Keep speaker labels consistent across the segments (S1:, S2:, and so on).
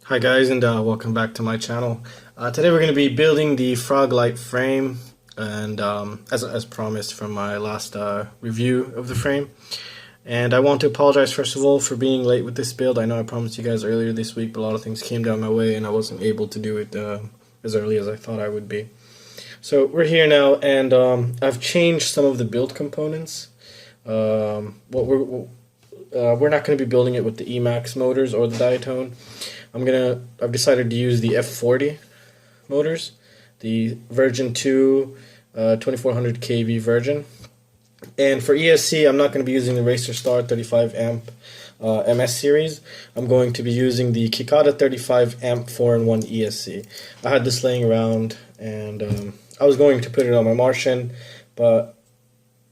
S1: Hi guys, and welcome back to my channel. Today we're going to be building the Frog Lite frame, and as promised from my last review of the frame. And I want to apologize first of all for being late with this build. I know I promised you guys earlier this week, but a lot of things came down my way and I wasn't able to do it as early as I thought I would be. So we're here now, and I've changed some of the build components. We're not going to be building it with the Emax motors or the diatone. I've decided to use the F40 motors, the version 2 2400 kV version. And for ESC, I'm not going to be using the Racer Star 35 amp MS series. I'm going to be using the Cicada 35 amp 4-in-1 ESC. I had this laying around, and I was going to put it on my Martian, but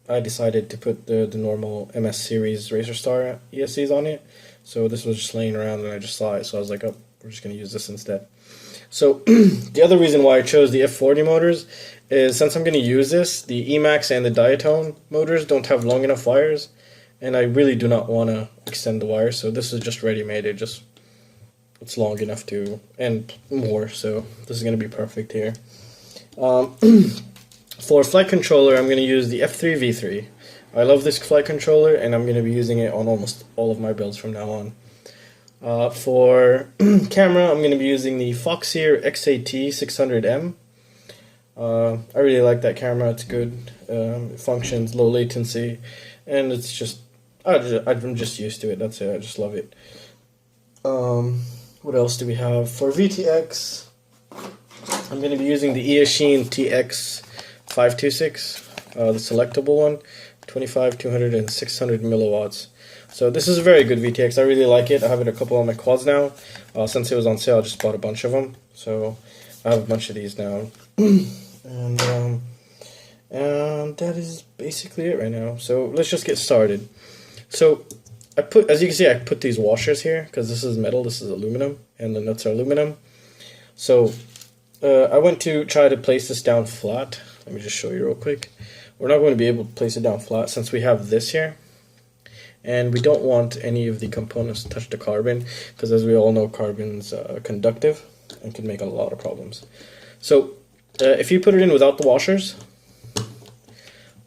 S1: I decided to put the normal MS series Racer Star ESCs on it. So this was just laying around and I just saw it, so I was like, oh, we're just going to use this instead. So the other reason why I chose the F40 motors is since I'm going to use this, the Emax and the diatone motors don't have long enough wires, and I really do not want to extend the wires, so this is just ready-made. It's long enough to, and more, so this is going to be perfect here. For flight controller, I'm going to use the F40 V2. I love this flight controller, and I'm going to be using it on almost all of my builds from now on. For camera, I'm going to be using the Foxeer XAT600. I really like that camera. It's good. It functions, low latency, and it's just, I'm just used to it. That's it. I just love it. What else do we have? For VTX, I'm going to be using the Eachine TX526, the selectable one. 25, 200, and 600 milliwatts. So this is a very good VTX. I really like it. I have it a couple on my quads now. Since it was on sale, I just bought a bunch of them. So I have a bunch of these now. and that is basically it right now. So let's just get started. So as you can see, I put these washers here because this is metal, this is aluminum, and the nuts are aluminum. So I went to try to place this down flat. Let me just show you real quick. We're not going to be able to place it down flat since we have this here, and we don't want any of the components to touch the carbon because, as we all know, carbon's conductive and can make a lot of problems. So if you put it in without the washers,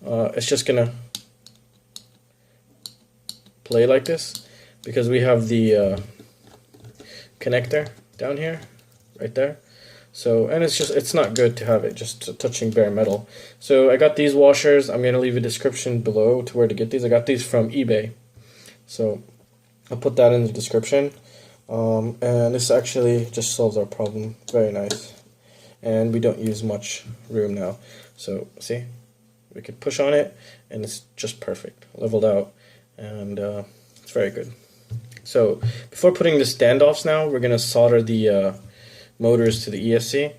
S1: it's just gonna play like this because we have the connector down here, right there. So, and it's not good to have it just touching bare metal. So I got these washers. I'm going to leave a description below to where to get these. I got these from eBay. So I'll put that in the description. And this actually just solves our problem. Very nice. And we don't use much room now. So see, we could push on it and it's just perfect. Leveled out. And it's very good. So before putting the standoffs now, we're going to solder the motors to the ESC.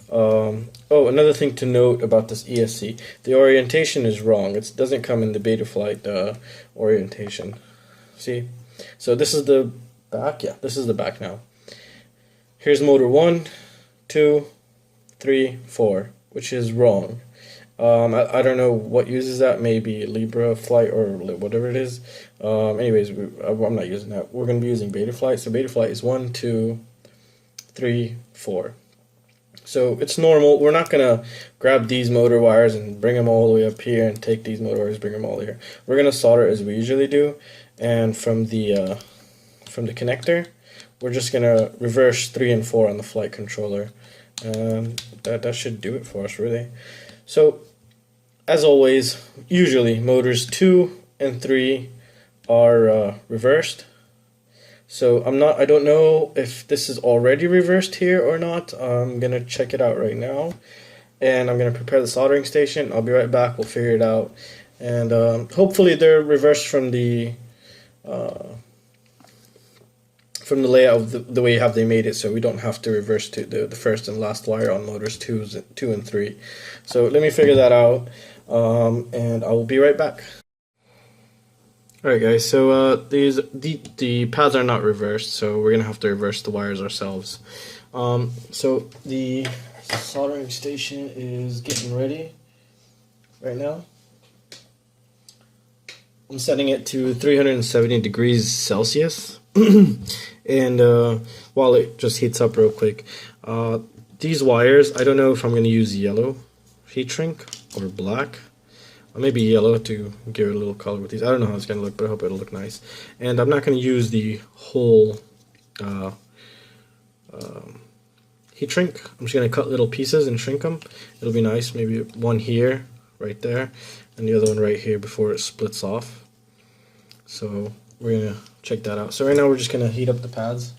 S1: Another thing to note about this ESC, the orientation is wrong. It doesn't come in the Betaflight orientation. See? So this is the back. Yeah, this is the back now. Here's motor 1, 2, 3, 4, which is wrong. I don't know what uses that, maybe Libra Flight or whatever it is. Anyways, I'm not using that. We're going to be using Betaflight. So Betaflight is 1, 2, 3, 4. So it's normal. We're not gonna grab these motor wires and bring them all the way up here and take these motor wires, bring them all here. We're gonna solder as we usually do, and from the connector, we're just gonna reverse 3 and 4 on the flight controller, and that should do it for us, really. So as always, usually motors 2 and 3 are reversed. So I don't know if this is already reversed here or not. I'm going to check it out right now. And I'm going to prepare the soldering station. I'll be right back. We'll figure it out. And hopefully they're reversed from the layout of the way they made it, so we don't have to reverse to the first and last wire on motors 2 and 3. So let me figure that out, and I will be right back. Alright guys, so the pads are not reversed, so we're gonna have to reverse the wires ourselves. So the soldering station is getting ready right now. I'm setting it to 370 degrees Celsius. And while it just heats up real quick, these wires, I don't know if I'm going to use yellow heat shrink or black. Or maybe yellow to give it a little color with these. I don't know how it's going to look, but I hope it'll look nice. And I'm not going to use the whole heat shrink. I'm just going to cut little pieces and shrink them. It'll be nice. Maybe one here, right there, and the other one right here before it splits off. So we're going to check that out. So right now we're just going to heat up the pads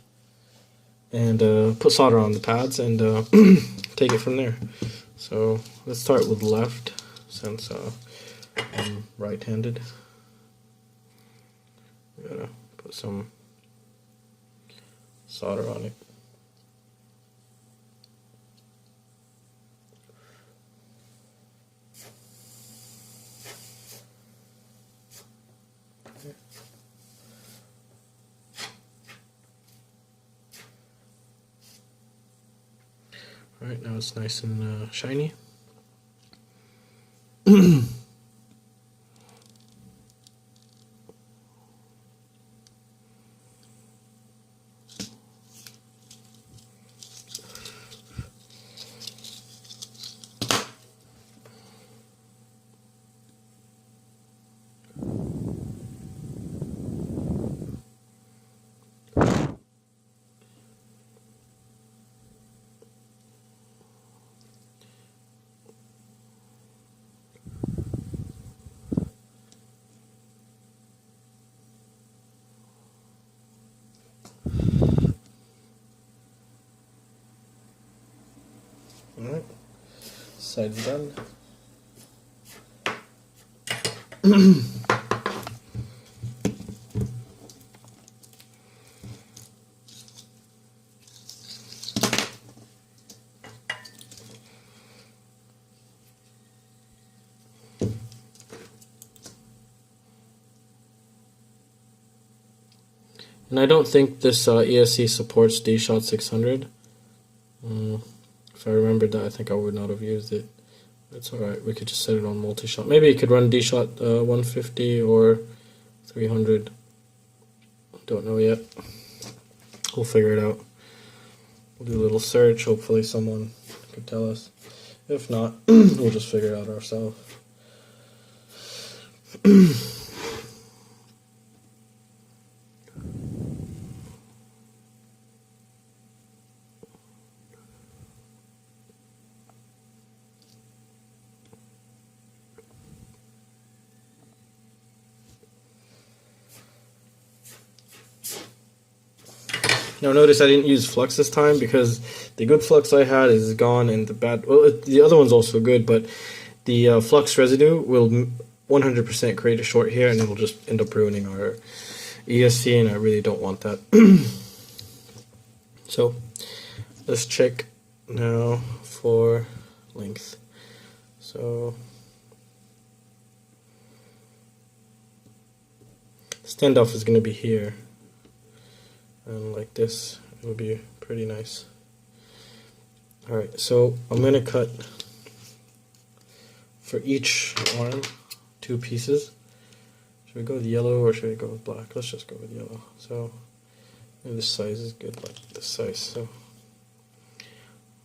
S1: and put solder on the pads and take it from there. So let's start with left, since I'm right-handed. We gotta put some solder on it. Alright, now it's nice and shiny. Alright, side's done. And I don't think this ESC supports DShot-600. If I remembered that, I think I would not have used it. It's alright, we could just set it on multi-shot. Maybe it could run DShot 150 or 300. Don't know yet. We'll figure it out. We'll do a little search, hopefully someone could tell us. If not, we'll just figure it out ourselves. Now notice I didn't use flux this time because the good flux I had is gone and the bad, well, the other one's also good, but the flux residue will 100% create a short here and it will just end up ruining our ESC, and I really don't want that. So let's check now for length. So standoff is going to be here. And like this, it will be pretty nice. Alright, so I'm going to cut for each arm 2 pieces. Should we go with yellow or should we go with black? Let's just go with yellow. So this size is good, like this size. So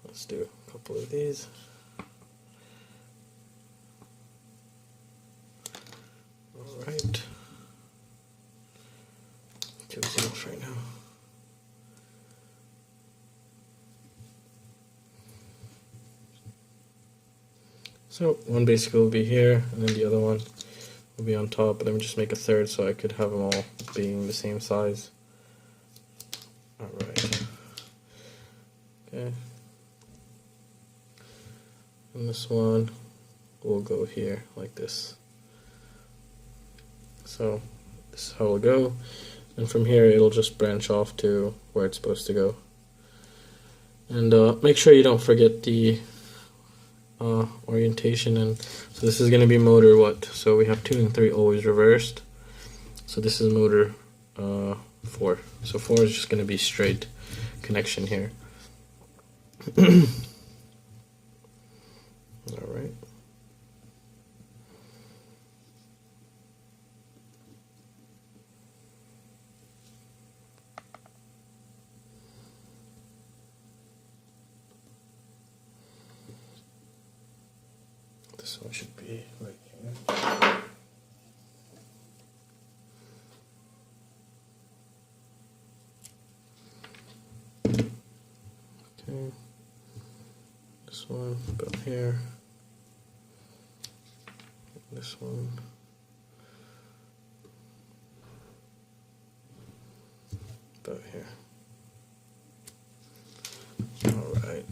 S1: let's do a couple of these. Alright. Do enough right now. So one basically will be here, and then the other one will be on top, but then we just make a third so I could have them all being the same size. Alright. Okay. And this one will go here, like this. So this is how it'll go, and from here it'll just branch off to where it's supposed to go. And make sure you don't forget the orientation. And so this is going to be motor what? So we have 2 and 3 always reversed. So this is motor 4. So 4 is just going to be straight connection here. Alright. This one should be right here. Okay, this one about here, this one, about here. All right.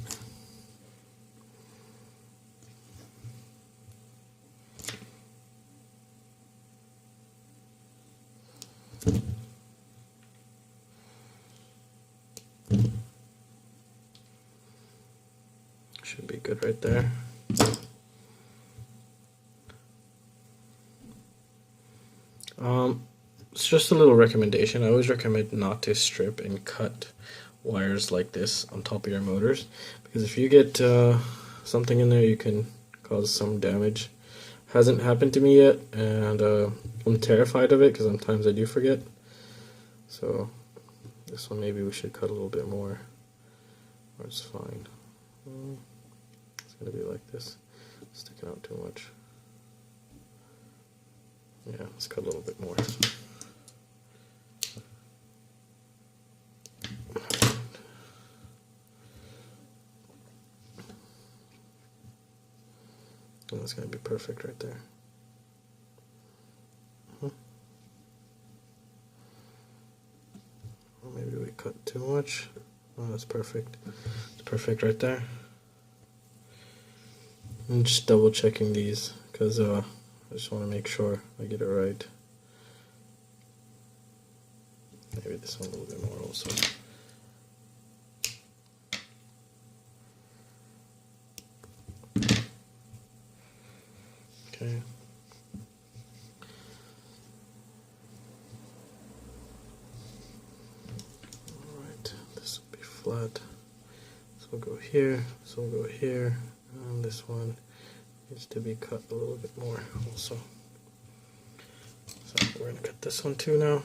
S1: Should be good right there. It's just a little recommendation. I always recommend not to strip and cut wires like this on top of your motors, because if you get something in there, you can cause some damage. Hasn't happened to me yet, and I'm terrified of it because sometimes I do forget. So this one maybe we should cut a little bit more, or it's fine. It's gonna be like this, sticking out too much. Yeah, let's cut a little bit more. And that's gonna be perfect right there. Or maybe we cut too much. Oh, that's perfect. It's perfect right there. I'm just double checking these because I just want to make sure I get it right. Maybe this one a little bit more also. Okay. Alright, this will be flat. This will go here, this will go here, and this one needs to be cut a little bit more also. So we're going to cut this one too now.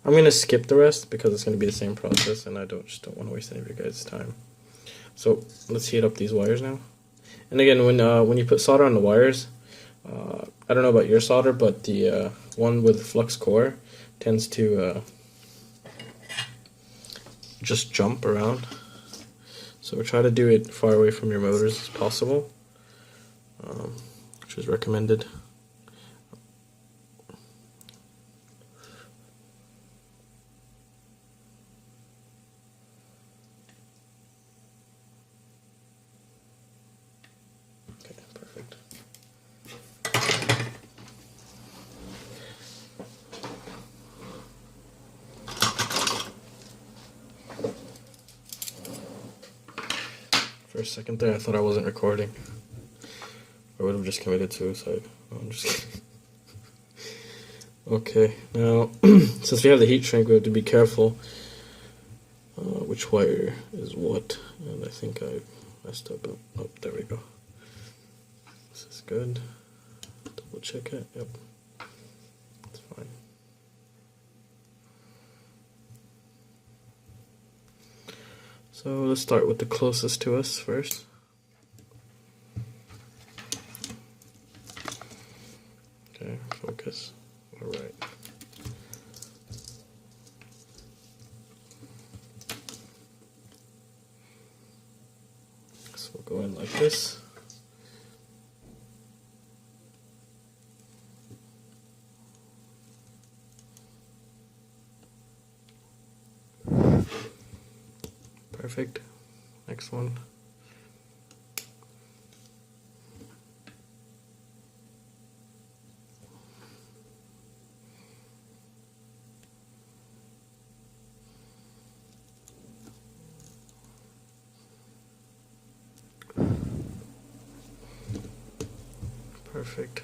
S1: I'm going to skip the rest because it's going to be the same process and I just don't want to waste any of your guys' time. So let's heat up these wires now. And again, when you put solder on the wires, I don't know about your solder, but the one with flux core tends to just jump around. So try to do it far away from your motors as possible, which is recommended. Okay, perfect. For a second there, I thought I wasn't recording. I would have just committed suicide. No, I'm just kidding. Okay, now, since we have the heat shrink, we have to be careful which wire is what. And I think I messed up. Oh, there we go. This is good. Double check it. Yep. It's fine. So let's start with the closest to us first. Okay, focus. All right. So we'll go in like this. Perfect. Next one. Perfect.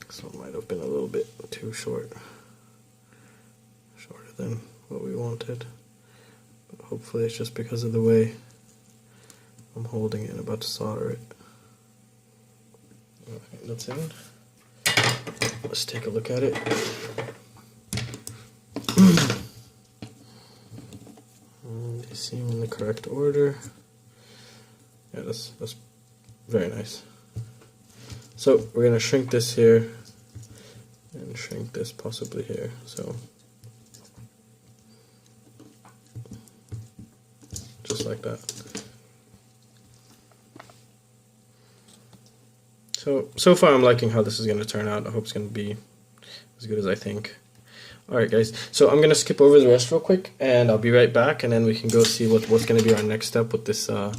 S1: This one might have been a little bit too shorter than what we wanted, but hopefully it's just because of the way I'm holding it and about to solder it. Alright, that's in. Let's take a look at it. They seem in the correct order. Yeah, that's very nice. So we're gonna shrink this here and shrink this possibly here. So just like that. So far I'm liking how this is gonna turn out. I hope it's gonna be as good as I think. Alright guys, so I'm gonna skip over the rest real quick and I'll be right back, and then we can go see what's gonna be our next step with this how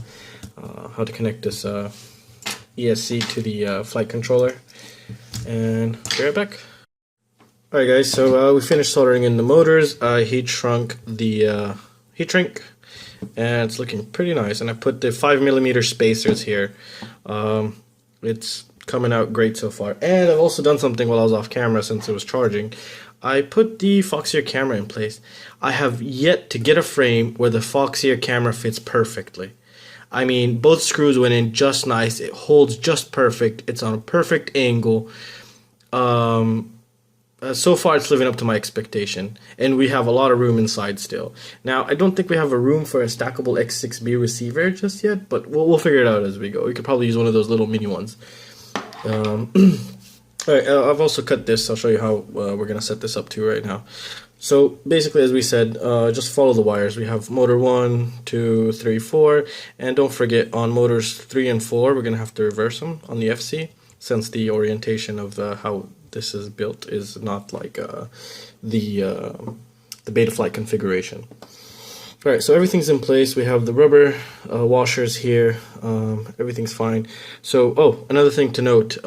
S1: to connect this ESC to the flight controller, and be right back. Alright guys, so we finished soldering in the motors. I heat shrunk the heat shrink, and it's looking pretty nice, and I put the 5mm spacers here. It's coming out great so far, and I've also done something while I was off camera since it was charging. I put the Foxeer camera in place. I have yet to get a frame where the Foxeer camera fits perfectly. I mean, both screws went in just nice. It holds just perfect. It's on a perfect angle. So far, it's living up to my expectation, and we have a lot of room inside still. Now, I don't think we have a room for a stackable X6B receiver just yet, but we'll figure it out as we go. We could probably use one of those little mini ones. Alright, I've also cut this. I'll show you how we're going to set this up too right now. So basically, as we said, just follow the wires. We have motor 1, 2, 3, 4, and don't forget on motors 3 and 4, we're going to have to reverse them on the FC, since the orientation of how this is built is not like the Betaflight configuration. Alright, so everything's in place. We have the rubber washers here. Everything's fine. So, oh, another thing to note,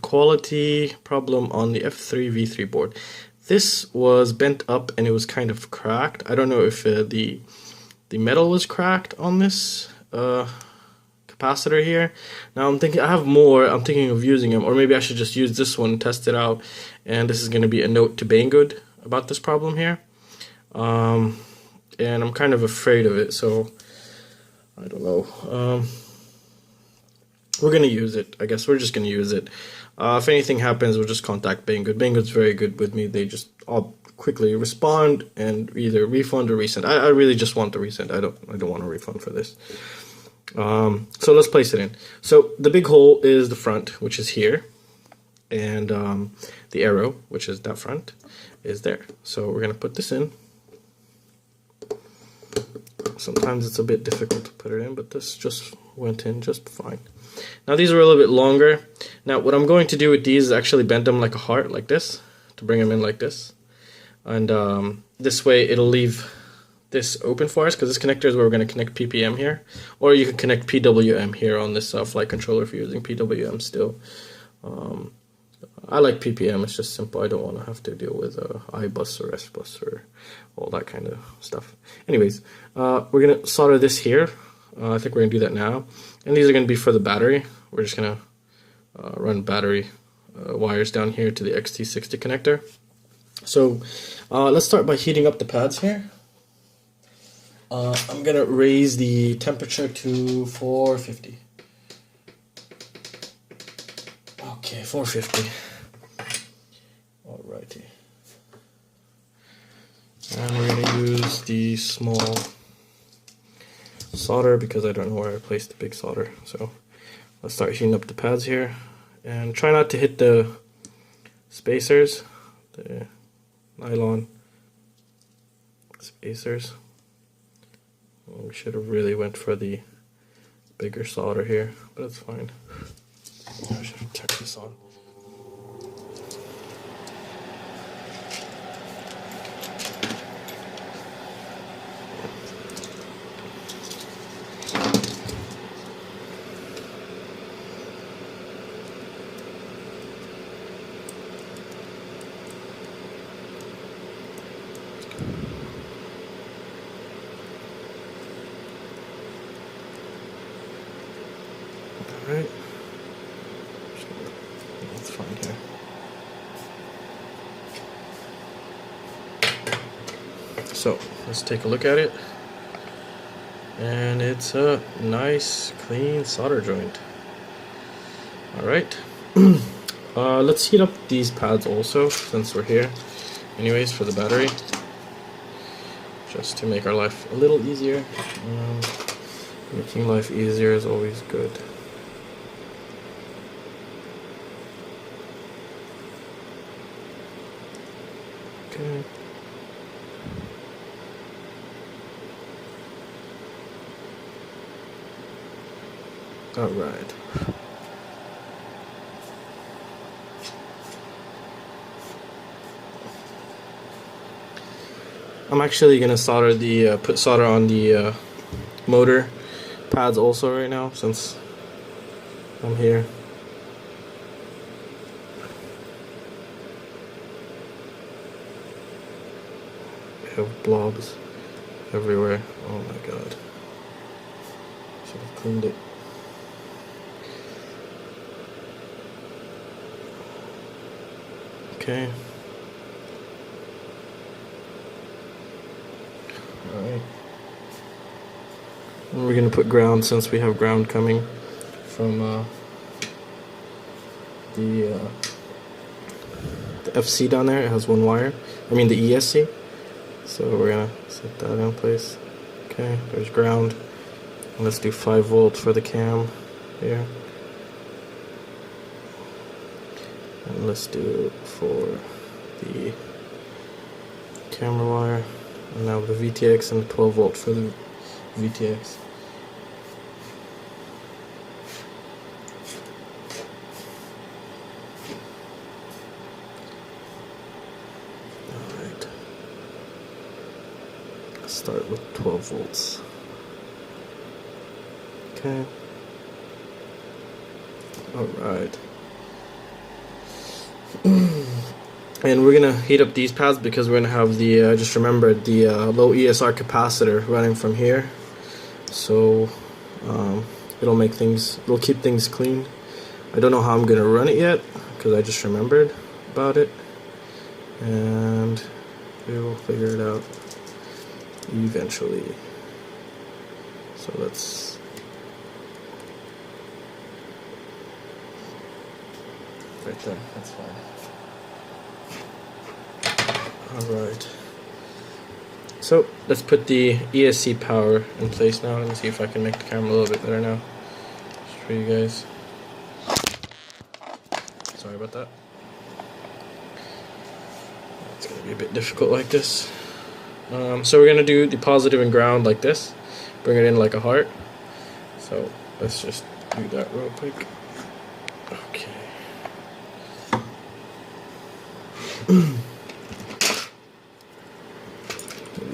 S1: quality problem on the F40 V2 board. This was bent up and it was kind of cracked. I don't know if the metal was cracked on this capacitor here. Now I'm thinking I have more. I'm thinking of using them, or maybe I should just use this one, test it out. And this is going to be a note to Banggood about this problem here. And I'm kind of afraid of it, so I don't know. We're gonna use it. I guess we're just gonna use it. If anything happens, we'll just contact Banggood. Banggood's very good with me. They just all quickly respond and either refund or resend. I really just want the resend. I don't want a refund for this. So let's place it in. So the big hole is the front, which is here, and the arrow, which is that front, is there. So we're gonna put this in. Sometimes it's a bit difficult to put it in, but this just went in just fine. Now these are a little bit longer. Now what I'm going to do with these is actually bend them like a heart, like this, to bring them in like this. And this way it'll leave this open for us, because this connector is where we're going to connect PPM here. Or you can connect PWM here on this flight controller if you're using PWM still. I like PPM, it's just simple. I don't want to have to deal with iBus or SBus or all that kind of stuff. Anyways, we're going to solder this here. I think we're going to do that now. And these are going to be for the battery. We're just going to run battery wires down here to the XT60 connector. So let's start by heating up the pads here. I'm going to raise the temperature to 450. Okay, 450. Alrighty. And we're going to use the small solder because I don't know where I placed the big solder. So let's start heating up the pads here. And try not to hit the spacers, the nylon spacers. We should have really went for the bigger solder here, but it's fine. I should have turned this on. Alright. That's fine here. So let's take a look at it. And it's a nice clean solder joint. Alright. Let's heat up these pads also, since we're here. Anyways, for the battery. Just to make our life a little easier. Making life easier is always good. Okay. All right. I'm actually gonna solder the put solder on the motor pads also right now, since I'm here. I have blobs everywhere. Oh my god. Should have cleaned it. Okay. Alright. And we're gonna put ground, since we have ground coming from the FC down there. It has one wire. I mean the ESC. So we're gonna set that in place. Okay, there's ground. And let's do 5 volts for the cam here. And let's do for the camera wire. And now the VTX and 12 volt for the VTX. Alright. Let's start with 12 volts. Okay. Alright. And we're gonna heat up these pads because we're gonna have the just remembered the low ESR capacitor running from here, so it'll keep things clean. I don't know how I'm gonna run it yet because I just remembered about it, and we will figure it out eventually. So let's right there. That's fine. Alright, so let's put the ESC power in place now. Let me see if I can make the camera a little bit better now. Just for you guys. Sorry about that. It's going to be a bit difficult like this. So we're going to do the positive and ground like this. Bring it in like a heart. So let's just do that real quick. Okay.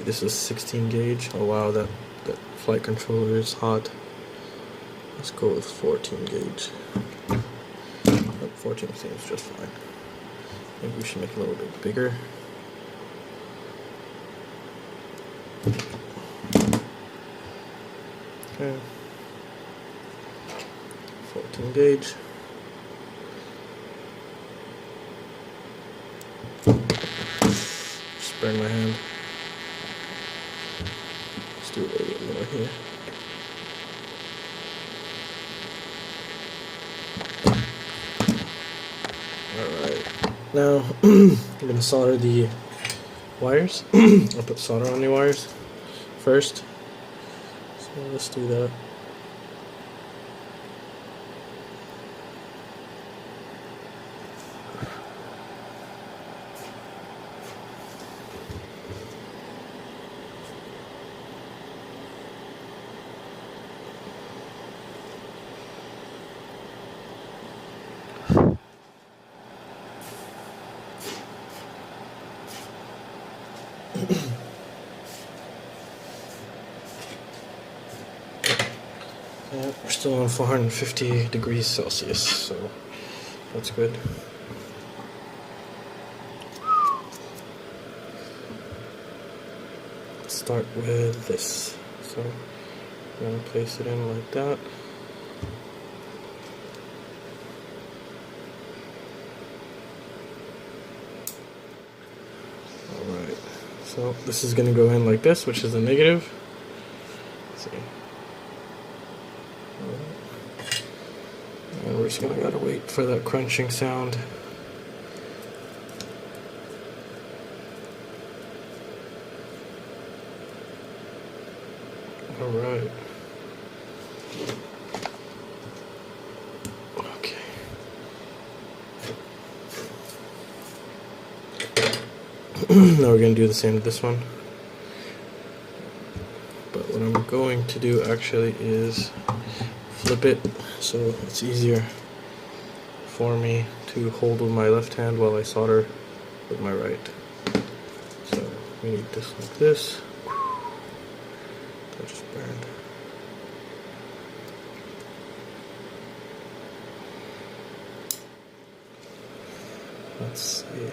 S1: This is 16 gauge. Oh wow, that flight controller is hot. Let's go with 14 gauge. But 14 seems just fine. Maybe we should make it a little bit bigger. Okay. 14 gauge. Just burn my hand. Do a little bit more here. Alright, now I'm going to solder the wires. I'll put solder on the wires first. So let's do that. Yeah, we're still on 450 degrees Celsius, so that's good. Let's start with this. So I'm going to place it in like that. Alright, so this is going to go in like this, which is a negative. Let's see. And we're just gotta wait for that crunching sound. Alright. Okay. Now we're gonna do the same with this one. But what I'm going to do actually is flip it so it's easier for me to hold with my left hand while I solder with my right. So we need this like this. That just burned. Let's see.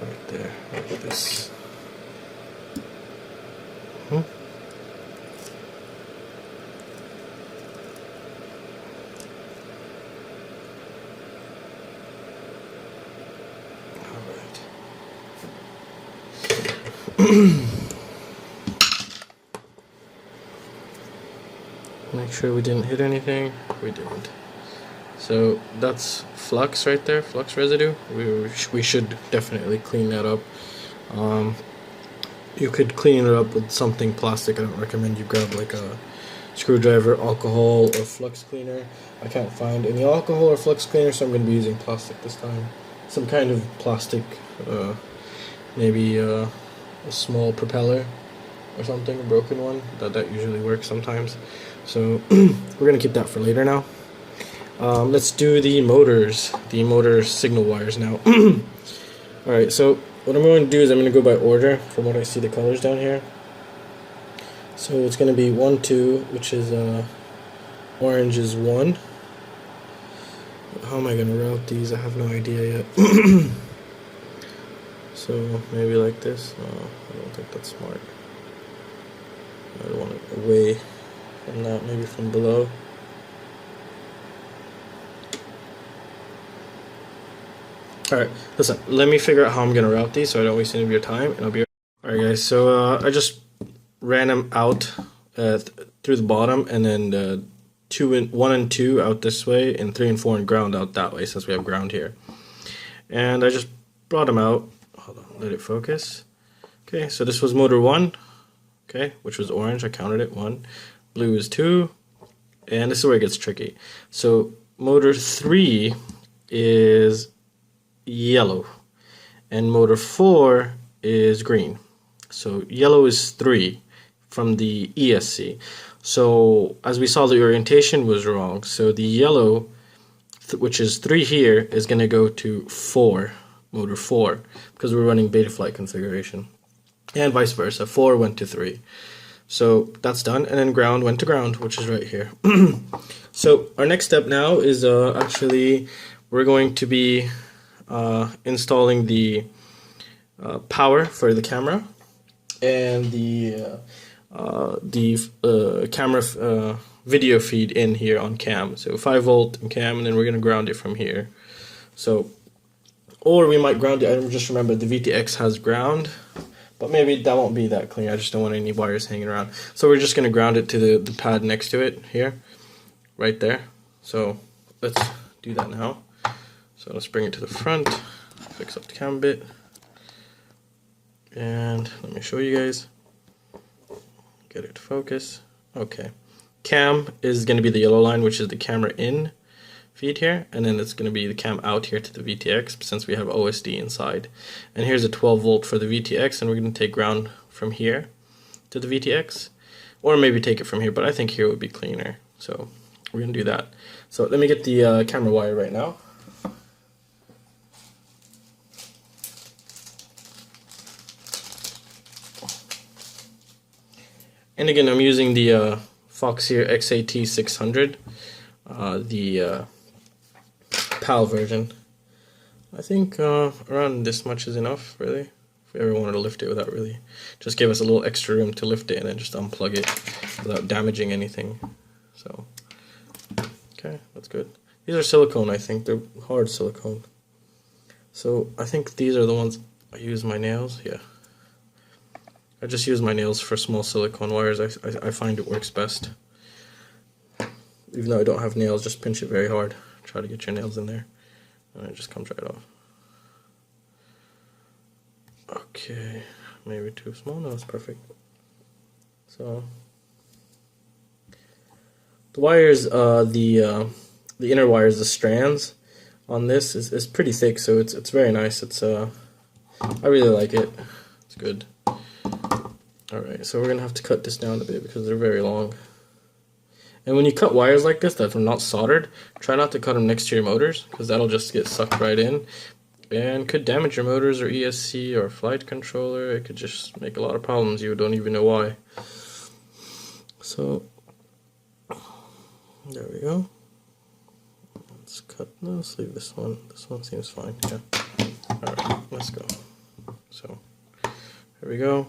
S1: Right there, like this. Make sure we didn't hit anything. We didn't. So that's flux right there, flux residue. We should definitely clean that up. You could clean it up with something plastic. I don't recommend you grab like a screwdriver, alcohol, or flux cleaner. I can't find any alcohol or flux cleaner, so I'm going to be using plastic this time. Some kind of plastic, maybe a small propeller or something, a broken one. That usually works sometimes. So we're going to keep that for later now. Let's do the motors, the motor signal wires now. Alright, so what I'm going to do is I'm going to go by order from what I see the colors down here. So it's going to be 1, 2, which is orange is 1. How am I going to route these? I have no idea yet. So maybe like this. No, I don't think that's smart. I don't want it away from that, maybe from below. Alright, listen, let me figure out how I'm going to route these so I don't waste any of your time, and I'll be right. Alright guys, so I just ran them out through the bottom, and then 1 and 2 out this way, and 3 and 4 and ground out that way, since we have ground here. And I just brought them out. Hold on, let it focus. Okay, so this was motor 1, okay, which was orange. I counted it, 1. Blue is 2, and this is where it gets tricky. So motor 3 is yellow, and motor 4 is green. So yellow is 3 from the ESC. So as we saw, the orientation was wrong. So the yellow, which is 3 here, is going to go to 4, motor 4, because we're running Betaflight configuration, and vice versa. 4 went to 3. So that's done, and then ground went to ground, which is right here. So our next step now is actually we're going to be installing the power for the camera and the camera video feed in here on cam. So 5 volt in cam, and then we're going to ground it from here. So, or we might ground it. I just remember the VTX has ground, but maybe that won't be that clean. I just don't want any wires hanging around. So we're just going to ground it to the pad next to it here, right there. So let's do that now. So let's bring it to the front, fix up the cam bit, and let me show you guys. Get it to focus. Okay. Cam is going to be the yellow line, which is the camera in feed here, and then it's going to be the cam out here to the VTX, since we have OSD inside. And here's a 12 volt for the VTX, and we're going to take ground from here to the VTX, or maybe take it from here, but I think here would be cleaner. So we're going to do that. So let me get the camera wire right now. And again, I'm using the Foxeer XAT600, the PAL version. I think around this much is enough, really. If we ever wanted to lift it without really, just give us a little extra room to lift it and then just unplug it without damaging anything. So, okay, that's good. These are silicone, I think. They're hard silicone. So I think these are the ones I use my nails. Yeah. I just use my nails for small silicone wires. I find it works best. Even though I don't have nails, just pinch it very hard. Try to get your nails in there, and it just comes right off. Okay, maybe too small. No, it's perfect. So the wires, the inner wires, the strands on this is pretty thick, so it's very nice. It's I really like it. It's good. All right, so we're gonna have to cut this down a bit because they're very long. And when you cut wires like this that are not soldered, try not to cut them next to your motors, because that'll just get sucked right in and could damage your motors or ESC or flight controller. It could just make a lot of problems. You don't even know why. So there we go. Let's cut this. Leave this one. This one seems fine. Yeah. All right. Let's go. So here we go.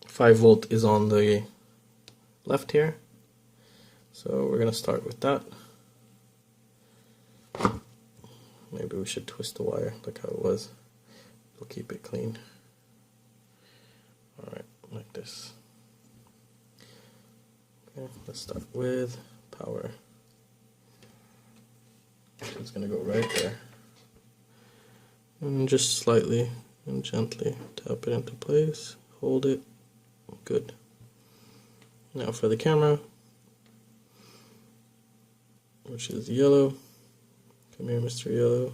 S1: 5-volt is on the left here. So we're gonna start with that. Maybe we should twist the wire like how it was. We'll keep it clean. Alright, like this. Okay, let's start with power. It's gonna go right there. And just slightly and gently tap it into place. Hold it. Good. Now for the camera, which is yellow. Come here, Mr. Yellow.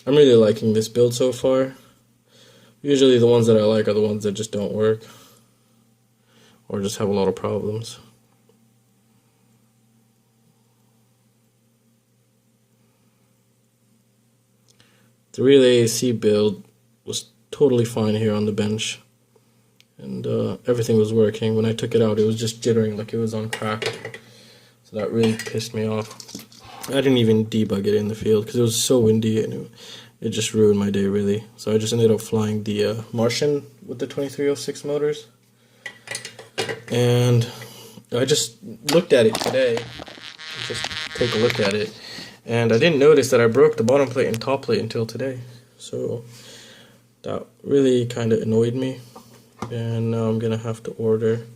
S1: I'm really liking this build so far. Usually the ones that I like are the ones that just don't work or just have a lot of problems. The Realacc build was totally fine here on the bench, and everything was working. When I took it out, it was just jittering like it was on crack. So that really pissed me off. I didn't even debug it in the field because it was so windy and it just ruined my day really. So I just ended up flying the Martian with the 2306 motors. And I just looked at it today. Just take a look at it. And I didn't notice that I broke the bottom plate and top plate until today. So that really kind of annoyed me. And now I'm going to have to order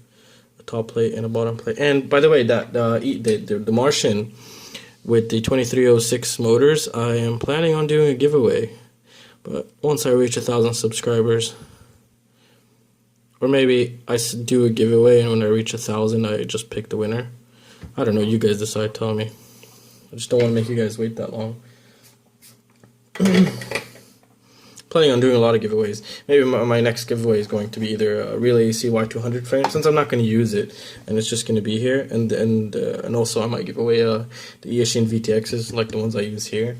S1: top plate and a bottom plate. And by the way, that the Martian with the 2306 motors, I am planning on doing a giveaway, but once I reach 1,000 subscribers, or maybe I do a giveaway and when I reach 1,000 I just pick the winner. I don't know, you guys decide, tell me. I just don't want to make you guys wait that long. Planning on doing a lot of giveaways. Maybe my next giveaway is going to be either a Realacc Y200 frame, since I'm not going to use it, and it's just going to be here, and also I might give away the Eachine VTXs like the ones I use here.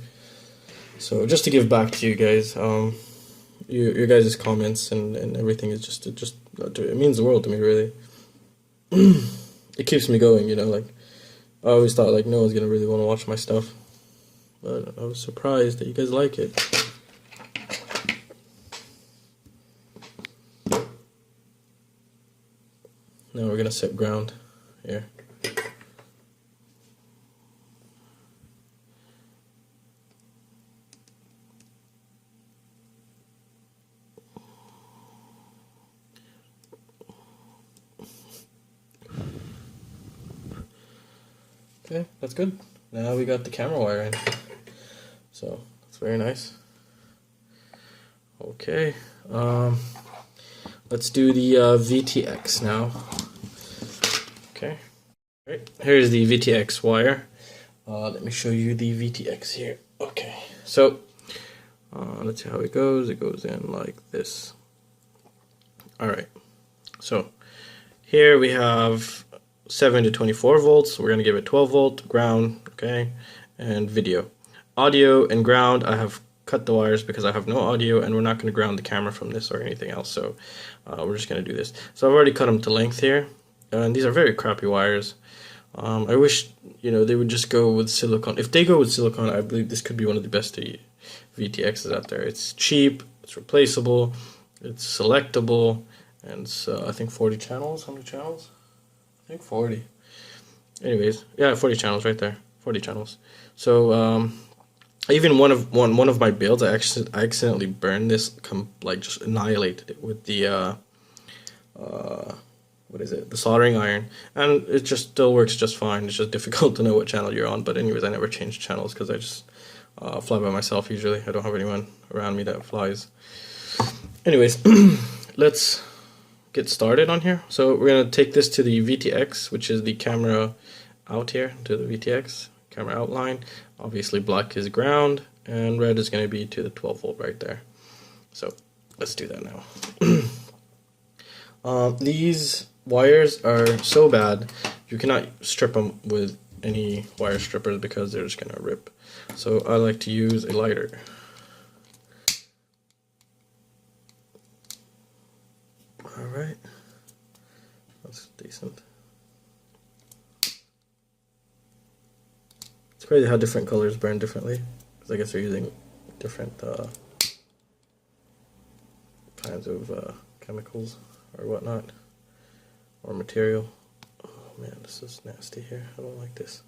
S1: So just to give back to you guys, your guys' comments and everything is just it means the world to me really. It keeps me going, you know. Like I always thought like no one's gonna really want to watch my stuff, but I was surprised that you guys like it. Now we're gonna set ground here. Okay, that's good. Now we got the camera wire in. So that's very nice. Okay. Let's do the VTX now. Okay. All right. Here's the VTX wire. Let me show you the VTX here. Okay. So let's see how it goes. It goes in like this. All right. So here we have 7 to 24 volts. We're going to give it 12 volt, ground, okay, and video. Audio and ground, I have cut the wires because I have no audio, and we're not going to ground the camera from this or anything else, so we're just going to do this. So I've already cut them to length here, and these are very crappy wires. I wish, you know, they would just go with silicone. If they go with silicone, I believe this could be one of the best VTXs out there. It's cheap, it's replaceable, it's selectable, and it's, I think 40 channels. How many channels? I think 40. Anyways, yeah, 40 channels right there. 40 channels. So even one of my builds, I accidentally burned this, like just annihilated it with the what is it, the soldering iron, and it just still works just fine. It's just difficult to know what channel you're on, but anyways, I never change channels because I just fly by myself usually. I don't have anyone around me that flies. Anyways, let's get started on here. So we're going to take this to the VTX, which is the camera out here, to the VTX, camera outline. Obviously black is ground, and red is going to be to the 12 volt right there. So let's do that now. These wires are so bad, you cannot strip them with any wire strippers because they're just going to rip. So I like to use a lighter. Alright, that's decent. It's crazy how different colors burn differently, because I guess they're using different kinds of chemicals or whatnot, or material. Oh man, this is nasty here. I don't like this.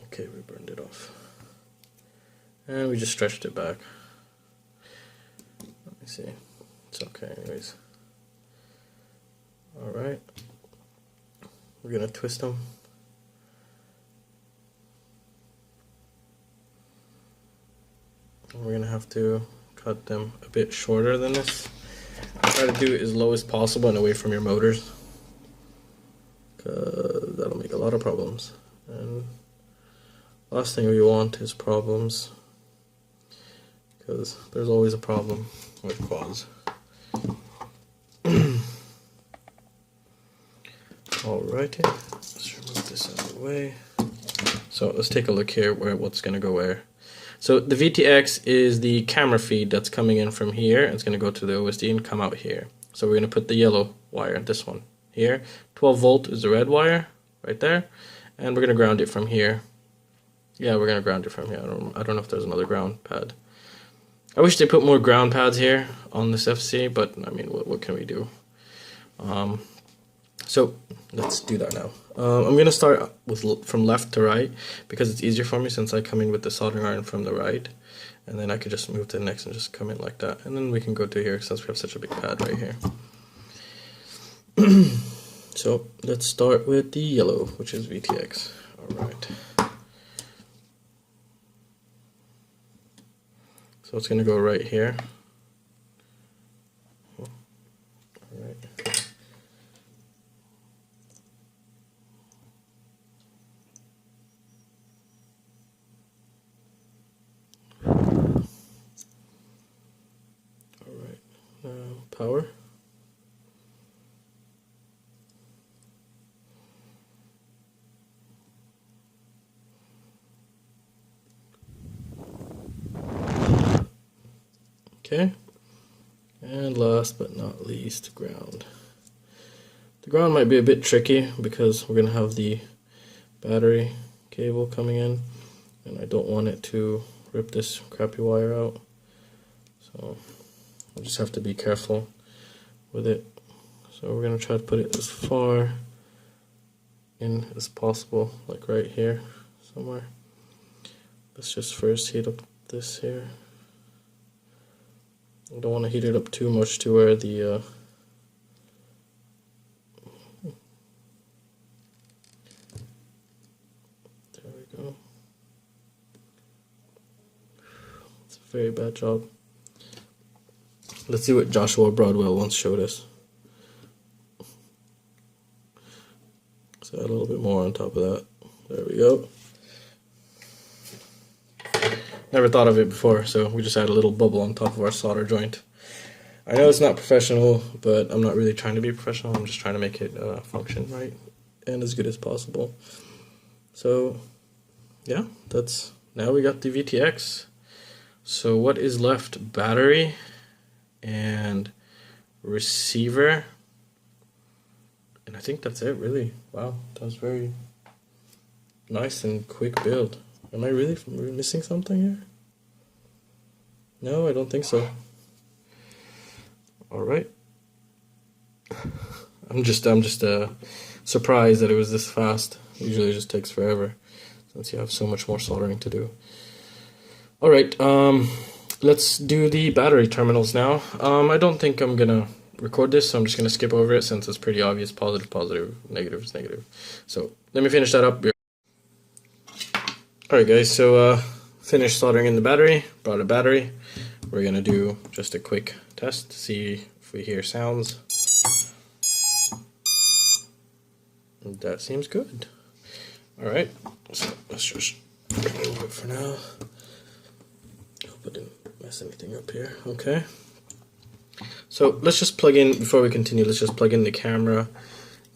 S1: Okay, we burned it off. And we just stretched it back. Let me see. It's okay anyways. Alright. We're gonna twist them. And we're gonna have to cut them a bit shorter than this. Try to do it as low as possible and away from your motors, because that'll make a lot of problems. And last thing we want is problems, because there's always a problem with quads. Alrighty, let's remove this out of the way. So let's take a look here what's going to go where. So the VTX is the camera feed that's coming in from here. It's going to go to the OSD and come out here. So we're going to put the yellow wire, this one here. 12 volt is the red wire right there, and we're going to ground it from here. Yeah, we're going to ground it from here. I don't know if there's another ground pad. I wish they put more ground pads here on this FC, but I mean, what can we do? So let's do that now. I'm going to start from left to right because it's easier for me since I come in with the soldering iron from the right, and then I could just move to the next and just come in like that, and then we can go to here since we have such a big pad right here. So let's start with the yellow, which is VTX. Alright. So it's going to go right here. Alright. Power. Okay, and last but not least, ground. The ground might be a bit tricky because we're going to have the battery cable coming in, and I don't want it to rip this crappy wire out, so I'll just have to be careful with it. So we're going to try to put it as far in as possible, like right here somewhere. Let's just first heat up this here. I don't want to heat it up too much to where the there we go. It's a very bad job. Let's see what Joshua Broadwell once showed us. So add a little bit more on top of that. There we go. Never thought of it before, so we just add a little bubble on top of our solder joint. I know it's not professional, but I'm not really trying to be professional. I'm just trying to make it function right and as good as possible. So yeah, now we got the VTX. So what is left? Battery and receiver, and I think that's it really. Wow, that was very nice and quick build. Am I really missing something here? No, I don't think so. Alright. I'm just surprised that it was this fast. Usually it just takes forever since you have so much more soldering to do. Alright, let's do the battery terminals now. I don't think I'm gonna record this, so I'm just going to skip over it since it's pretty obvious. Positive, positive, negative is negative. So let me finish that up. Alright guys, so finished soldering in the battery, brought a battery. We're going to do just a quick test to see if we hear sounds. And that seems good. Alright, so let's just remove it for now. Hope I didn't mess anything up here. Okay. So let's just plug in, before we continue, let's just plug in the camera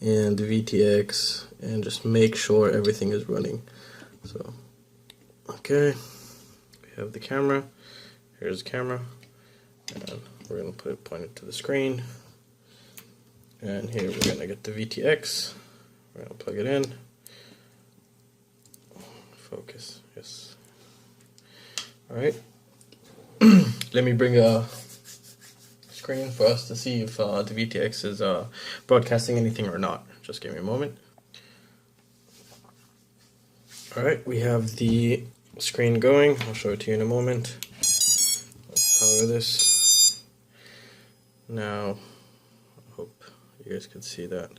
S1: and the VTX and just make sure everything is running. So, okay, we have the camera, here's the camera, and we're going to put it pointed to the screen. And here we're going to get the VTX, we're going to plug it in. Focus, yes. Alright, let me bring a screen for us to see if the VTX is broadcasting anything or not. Just give me a moment. Alright, we have the screen going. I'll show it to you in a moment. Let's power this. Now, I hope you guys can see that.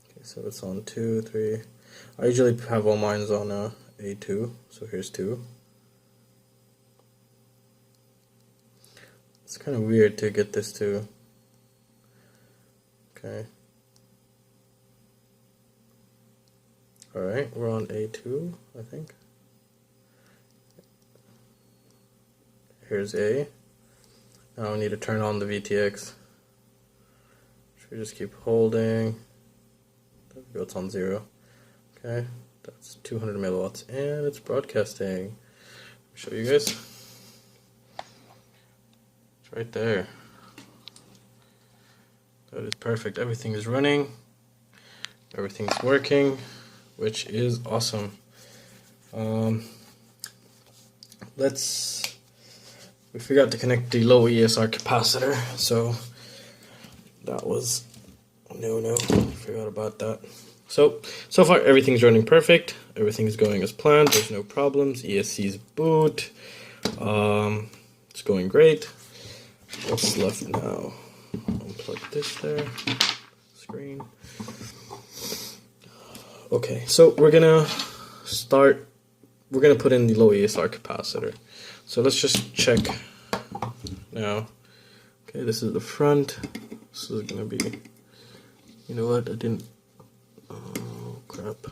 S1: Okay, so it's on 2, 3. I usually have all mine on A2, so here's 2. It's kind of weird to get this to. Okay. Alright, we're on A2, I think. Here's A. Now I need to turn on the VTX. Should we just keep holding? There we go, it's on 0. Okay, that's 200 milliwatts, and it's broadcasting. Let me show you guys. It's right there. That is perfect. Everything is running. Everything's working, which is awesome. We forgot to connect the low ESR capacitor, so that was no. Forgot about that. So far everything's running perfect. Everything's going as planned. There's no problems. ESC's boot. It's going great. What's left now? Unplug this there. Screen. Okay, so we're gonna put in the low ESR capacitor. So let's just check now. Okay, this is the front. This is gonna be, you know what, oh crap.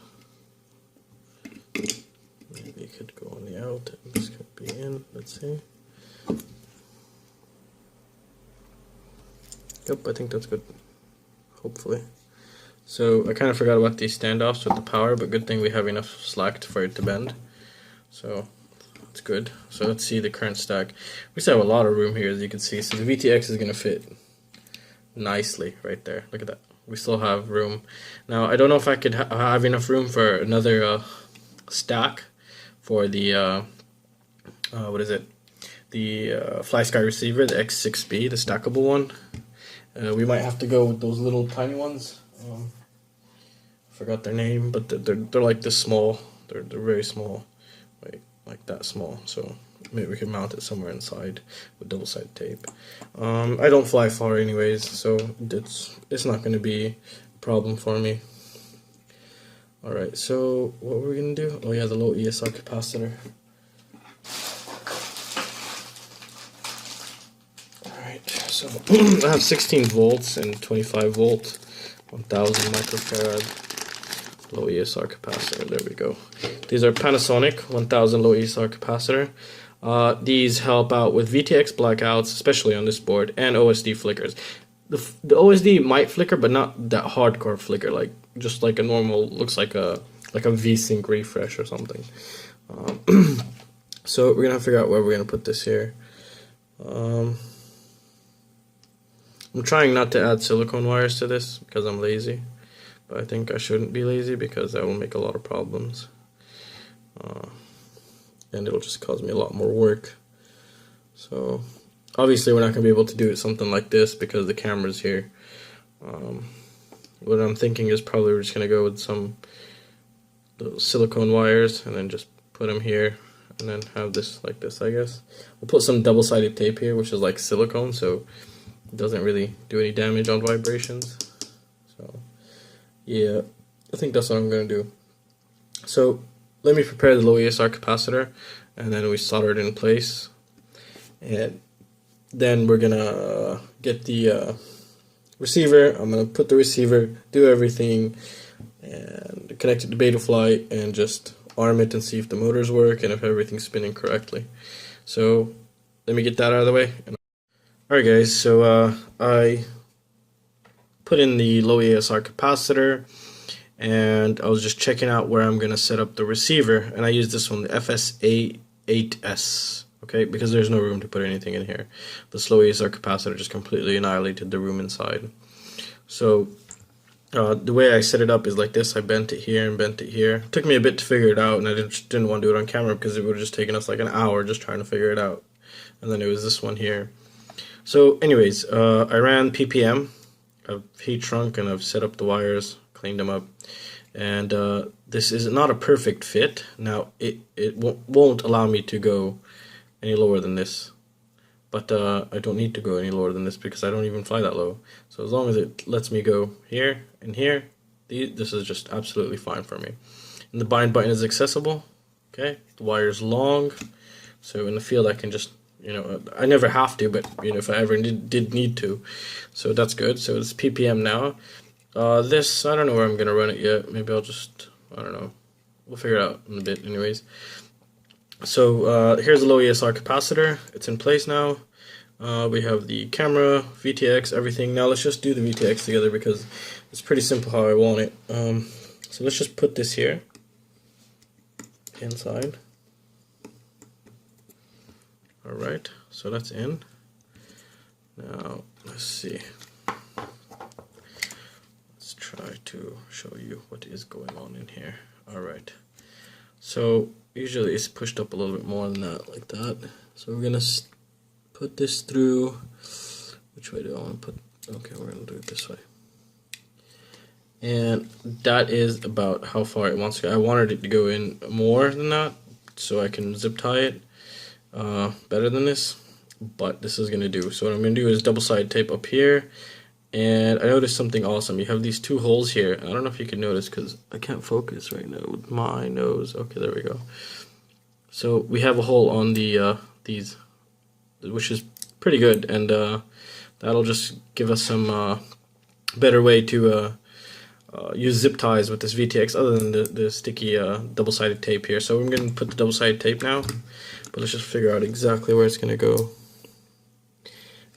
S1: Maybe it could go on the out and this could be in, let's see. Yep, I think that's good, hopefully. So I kind of forgot about these standoffs with the power, but good thing we have enough slack for it to bend. So that's good. So let's see the current stack. We still have a lot of room here, as you can see. So the VTX is going to fit nicely right there. Look at that. We still have room. Now I don't know if I could have enough room for another stack for the what is it? The Flysky receiver, the X6B, the stackable one. We might have to go with those little tiny ones. I forgot their name, but they're like this small. They're very small, like that small. So maybe we can mount it somewhere inside with double-sided tape. I don't fly far anyways, so it's not going to be a problem for me. All right, so what we're gonna do? Oh yeah, the low ESR capacitor. So I have 16 volts and 25 volt, 1000 microfarad low ESR capacitor. There we go. These are Panasonic 1000 low ESR capacitor. These help out with VTX blackouts, especially on this board, and OSD flickers. The OSD might flicker, but not that hardcore flicker, like just like a normal, looks like a V-Sync refresh or something. So we're gonna figure out where we're gonna put this here. I'm trying not to add silicone wires to this because I'm lazy, but I think I shouldn't be lazy because that will make a lot of problems, and it'll just cause me a lot more work. So obviously we're not going to be able to do it something like this because the camera's here. What I'm thinking is probably we're just going to go with some silicone wires and then just put them here and then have this like this, I guess. We'll put some double-sided tape here, which is like silicone, so It doesn't really do any damage on vibrations. So yeah, I think that's what I'm gonna do. So let me prepare the low ESR capacitor, and then we solder it in place, and then we're gonna get the receiver. I'm gonna put the receiver, do everything, and connect it to Betaflight, and just arm it and see if the motors work and if everything's spinning correctly. So let me get that out of the way. Alright guys, so I put in the low ESR capacitor, and I was just checking out where I'm gonna set up the receiver, and I use this one, the FS-A8S, okay, because there's no room to put anything in here. The slow ESR capacitor just completely annihilated the room inside. So the way I set it up is like this. I bent it here and bent it here. It took me a bit to figure it out, and I didn't want to do it on camera because it would have just taken us like an hour just trying to figure it out. And then it was this one here. So anyways, I ran PPM. I've heat shrunk and I've set up the wires, cleaned them up, and this is not a perfect fit. Now it won't allow me to go any lower than this, but I don't need to go any lower than this because I don't even fly that low. So as long as it lets me go here and here, this is just absolutely fine for me. And the bind button is accessible. Okay, the wire's long, so in the field I can just, you know, I never have to, but you know, if I ever did need to, so that's good. So it's PPM now. This, I don't know where I'm gonna run it yet. Maybe I'll just, I don't know. We'll figure it out in a bit, anyways. So here's the low ESR capacitor. It's in place now. We have the camera, VTX, everything. Now let's just do the VTX together because it's pretty simple how I want it. So let's just put this here inside. Alright, so that's in. Now, let's see. Let's try to show you what is going on in here. Alright, so usually it's pushed up a little bit more than that, like that. So we're going to put this through. Which way do I want to put? Okay, we're going to do it this way. And that is about how far it wants to go. I wanted it to go in more than that so I can zip tie it better than this, but this is going to do. So what I'm going to do is double side tape up here, and I noticed something awesome. You have these two holes here. I don't know if you can notice because I can't focus right now with my nose. Okay, there we go. So we have a hole on the these, which is pretty good, and that'll just give us some better way to use zip ties with this VTX other than the sticky double-sided tape here. So I'm going to put the double-sided tape now, but let's just figure out exactly where it's going to go.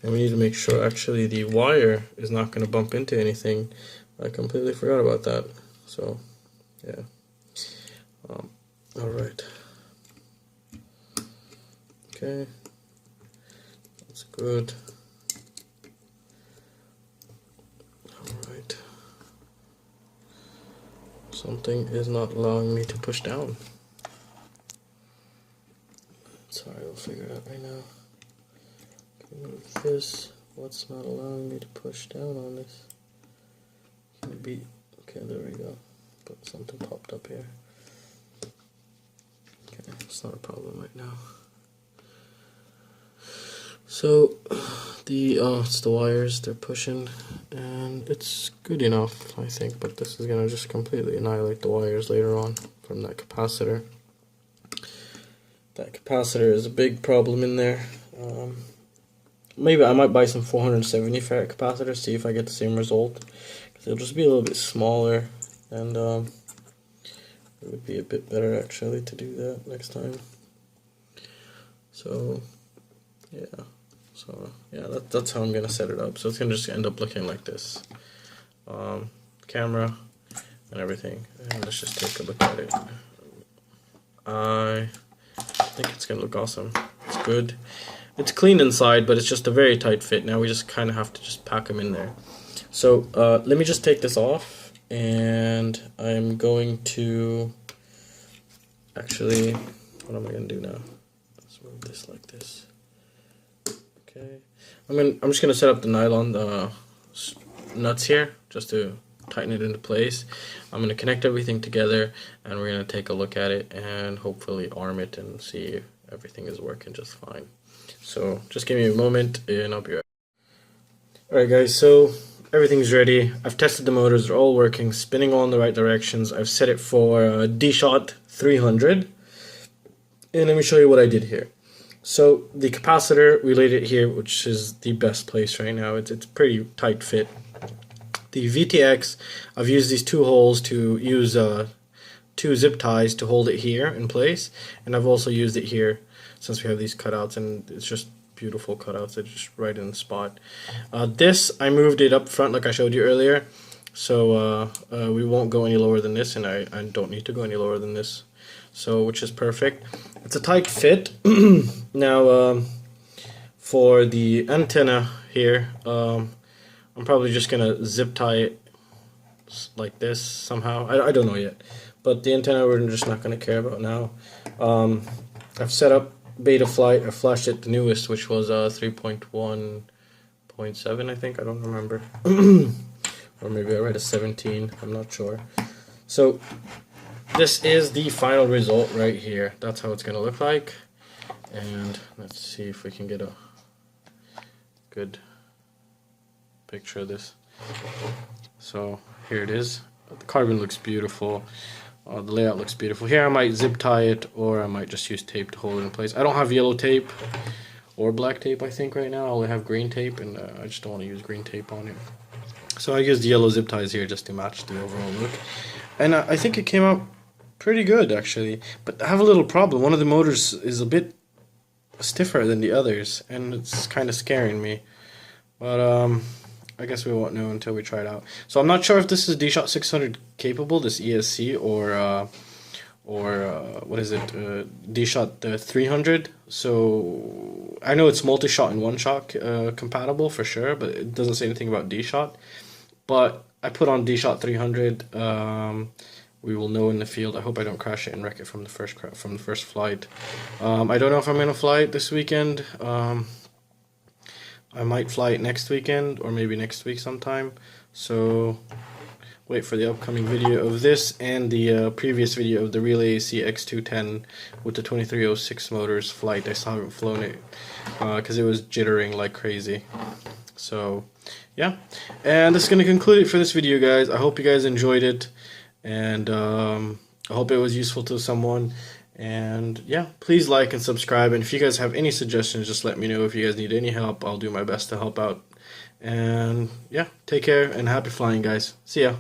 S1: And we need to make sure actually the wire is not going to bump into anything. I completely forgot about that. So yeah. Alright. Okay. That's good. Alright. Something is not allowing me to push down. Sorry, we'll figure it out right now. Okay, move this. What's not allowing me to push down on this? Can it be? Okay, there we go. But something popped up here. Okay, it's not a problem right now. So it's the wires, they're pushing, and it's good enough, I think, but this is gonna just completely annihilate the wires later on from that capacitor. That capacitor is a big problem in there. Maybe I might buy some 470 farad capacitors, see if I get the same result, because it'll just be a little bit smaller, and it would be a bit better actually to do that next time. So yeah. So yeah, that's how I'm gonna set it up. So it's gonna just end up looking like this, camera and everything. And let's just take a look at it. I think it's gonna look awesome. It's good. It's clean inside, but it's just a very tight fit. Now we just kind of have to just pack them in there. So let me just take this off, and I'm going to actually, what am I gonna do now? Let's move this like this. Okay, I'm just gonna set up the nylon nuts here just to tighten it into place. I'm gonna connect everything together, and we're gonna take a look at it and hopefully arm it and see if everything is working just fine. So just give me a moment and I'll be right back. Alright guys, so everything's ready. I've tested the motors, they're all working, spinning all in the right directions. I've set it for D-Shot 300. And let me show you what I did here. So the capacitor, we laid it here, which is the best place right now. It's pretty tight fit. The VTX, I've used these two holes to use two zip ties to hold it here in place. And I've also used it here since we have these cutouts, and it's just beautiful cutouts. It's just right in the spot. This, I moved it up front like I showed you earlier. So we won't go any lower than this, and I don't need to go any lower than this. So, which is perfect. It's a tight fit. Now, for the antenna here, I'm probably just gonna zip tie it like this somehow. I don't know yet, but the antenna we're just not gonna care about now. I've set up beta flight. I flashed it the newest, which was 3.1.7, I think. I don't remember, or maybe I read a 17. I'm not sure. So this is the final result right here. That's how it's gonna look like. And let's see if we can get a good picture of this. So here it is. The carbon looks beautiful. The layout looks beautiful. Here I might zip tie it, or I might just use tape to hold it in place. I don't have yellow tape or black tape, I think, right now. I only have green tape, and I just don't want to use green tape on it. So I used the yellow zip ties here just to match the overall look. And I think it came out pretty good, actually. But I have a little problem. One of the motors is a bit stiffer than the others, and it's kind of scaring me. But I guess we won't know until we try it out. So I'm not sure if this is D-Shot 600 capable, this ESC, or what is it, D-Shot 300. So I know it's multi-shot and one-shot compatible for sure, but it doesn't say anything about D-Shot. But I put on D-Shot 300. We will know in the field. I hope I don't crash it and wreck it from the first flight. I don't know if I'm gonna fly it this weekend. I might fly it next weekend, or maybe next week sometime. So wait for the upcoming video of this and the previous video of the Realacc X210 with the 2306 motors flight. I still haven't flown it because it was jittering like crazy. So yeah, and this is going to conclude it for this video, guys. I hope you guys enjoyed it, and I hope it was useful to someone. And yeah, please like and subscribe, and if you guys have any suggestions, just let me know. If you guys need any help, I'll do my best to help out. And yeah, take care and happy flying, guys. See ya.